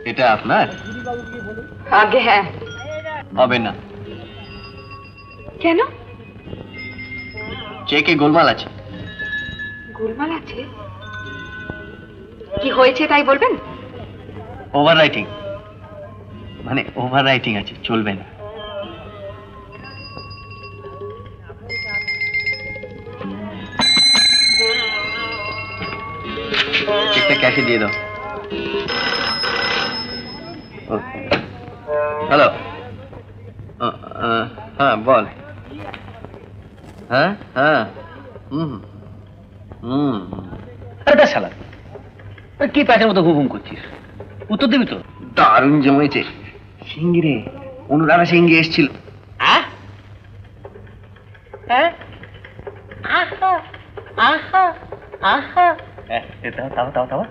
এটা আপনার? আগে হ্যাঁ। হবে না। কেন? চেকে গোলমাল আছে। গোলমাল আছে? কি হয়েছে তাই বলবেন? ওভার রাইটিং, মানে ওভার রাইটিং আছে, চলবে না। চেকটা ক্যাশে দিয়ে দাও। হ্যালো, হ্যাঁ বল। হ্যাঁ হ্যাঁ, হুম হুম। আরে শালা, কি প্যাচের মতো হুকুম করছিস? উত্তর দিবি তো? দারুণ জমেছে। সিঙ্গি রে, অনুরাধা সিঙ্গি এসছিল। আহা আহা, তাও তাও তাও তাও